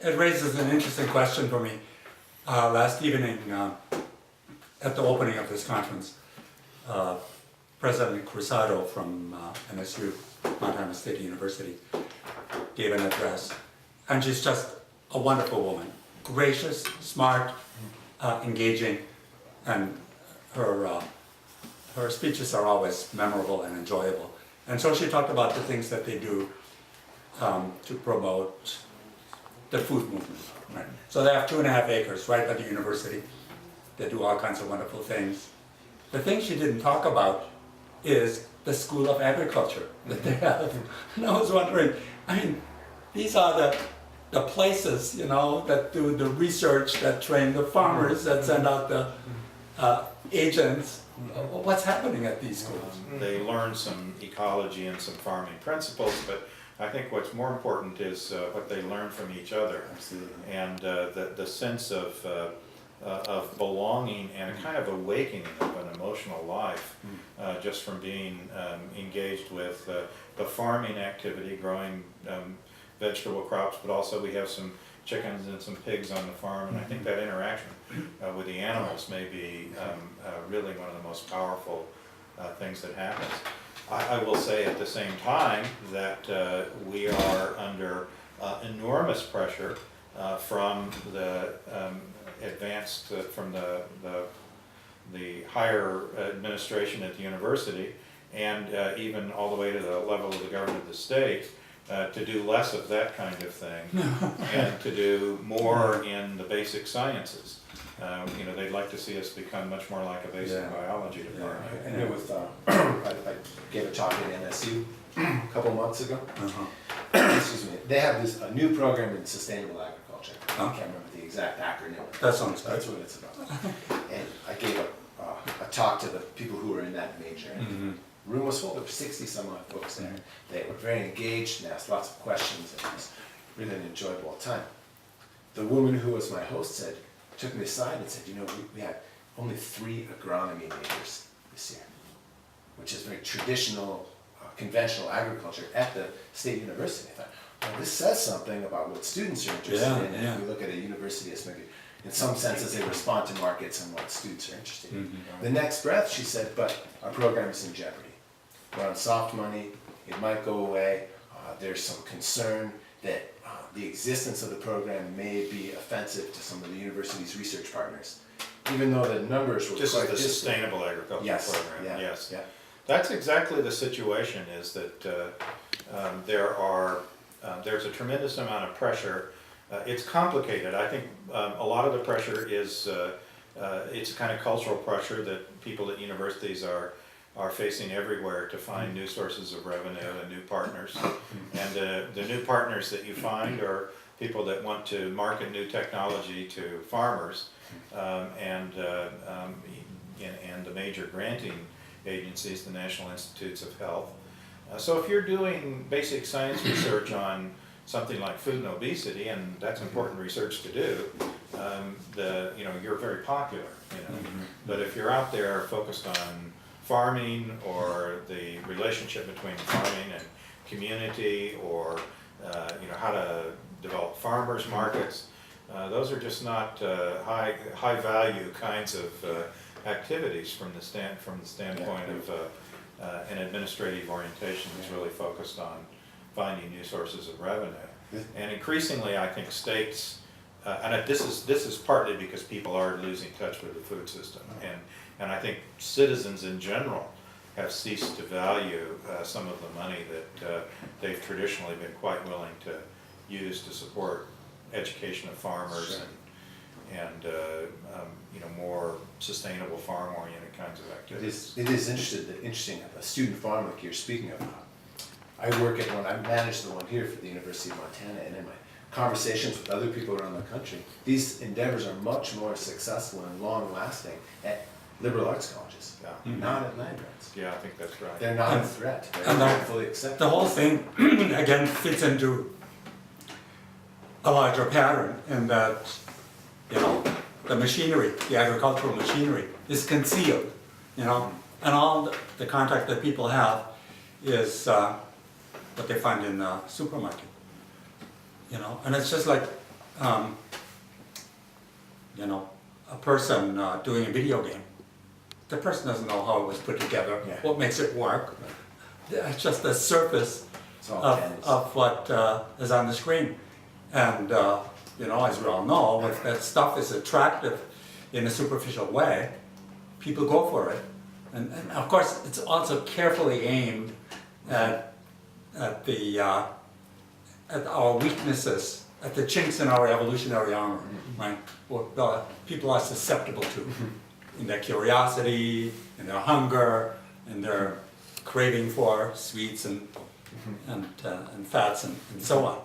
it raises an interesting question for me. Last evening, at the opening of this conference, President Cruzado from MSU, Montana State University, gave an address. And she's just a wonderful woman, gracious, smart, engaging, and her speeches are always memorable and enjoyable. And so she talked about the things that they do to promote the food movement. Right? So they have 2.5 acres right at the university. They do all kinds of wonderful things. The thing she didn't talk about is the School of Agriculture that they have. And I was wondering, I mean, these are the places, you know, that do the research, that train the farmers, that send out the agents. What's happening at these schools? They learn some ecology and some farming principles, but I think what's more important is what they learn from each other. Absolutely. And the sense of belonging and a kind of awakening of an emotional life just from being engaged with the farming activity, growing vegetable crops, but also we have some chickens and some pigs on the farm, and I think that interaction with the animals may be really one of the most powerful things that happens. I will say at the same time that we are under enormous pressure from the from the higher administration at the university, and even all the way to the level of the government of the state, to do less of that kind of thing and to do more in the basic sciences. You know, they'd like to see us become much more like a basic biology department. I know with, I gave a talk at NSU a couple months ago. Excuse me. They have a new program in sustainable agriculture. I can't remember the exact acronym. That sounds good. That's what it's about. And I gave a talk to the people who were in that major. And the room was full. There were 60 some odd folks there. They were very engaged and asked lots of questions, and it was really an enjoyable time. The woman who was my host took me aside and said, you know, we had only 3 agronomy majors this year, which is very traditional, conventional agriculture at the state university. I thought, well, this says something about what students are interested in. And if we look at a university as maybe, in some senses, they respond to markets and what students are interested in. The next breath, she said, but our program is in jeopardy. We're on soft money, it might go away. There's some concern that the existence of the program may be offensive to some of the university's research partners, even though the numbers were This quite is the distant. sustainable agriculture program. Yeah, Yes. yeah. That's exactly the situation, is that there's a tremendous amount of pressure. It's complicated. I think a lot of the pressure is, it's a kind of cultural pressure that people at universities are facing everywhere to find new sources of revenue and new partners. And the new partners that you find are people that want to market new technology to farmers, and the major granting agencies, the National Institutes of Health. So if you're doing basic science research on something like food and obesity, and that's important research to do, you're very popular. But if you're out there focused on farming, or the relationship between farming and community, or how to develop farmers markets, those are just not high value kinds of activities from the standpoint of an administrative orientation that's really focused on finding new sources of revenue. And increasingly, I think states, and this is partly because people are losing touch with the food system, and I think citizens in general have ceased to value some of the money that they've traditionally been quite willing to use to support education of farmers and more sustainable farm-oriented kinds of activities. It is interesting. A student farm like you're speaking of. I work at one. I manage the one here for the University of Montana, and in my conversations with other people around the country, these endeavors are much more successful and long-lasting at liberal arts colleges, not at land grants. Yeah, I think that's right. They're not a threat. And They're fully accepted. The whole thing, again, fits into a larger pattern in that, the machinery, the agricultural machinery, is concealed, and all the contact that people have is what they find in the supermarket, and it's just like um, you know, a person doing a video game. The person doesn't know how it was put together, Yeah. what makes it work. It's just the surface It's all of, tennis. of what is on the screen. And, you know, as we all know, if that stuff is attractive in a superficial way, people go for it. And of course, it's also carefully aimed at the at our weaknesses, at the chinks in our evolutionary armor, right? What people are susceptible to in their curiosity, in their hunger, in their craving for sweets and fats and so on.